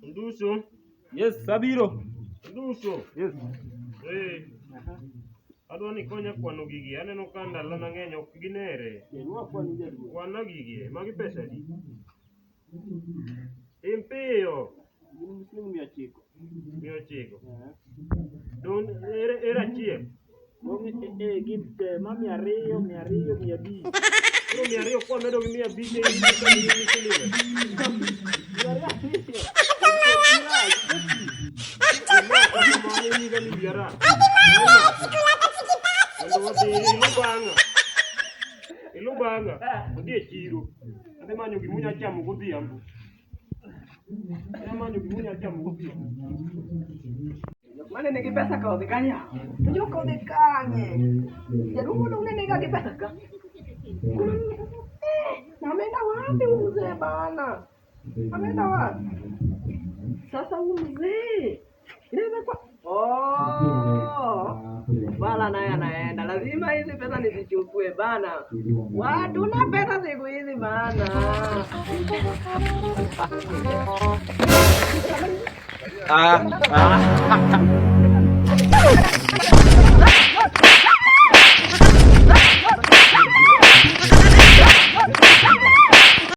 Nduso. Yes, Sabiro. Nduso. Yes. Adwa ni konya kwano gigi. Aneno ka ndalo mang'eny ok ginere. Kwana gigi. Magi pesa di. Impiyo. Siling 900. 900. Don era achiel. Gin mami 200, 200, 500. Koro 200 kwa medo gi 500 Ilubanga. Odhi e chiro. Adhi manyo gimunya chamo godhiambo. Mana negi pesa kau di kanya? Tujuh kau di kanya. Jadi udah negi lagi pesa kah? Namanya wapi mzee bana? Namanya wapi? Sasa mzee. Inaweza kwa wala naye anaenda, lazima hizi pesa nizichukue bana. Watu na pesa siku hizi bana.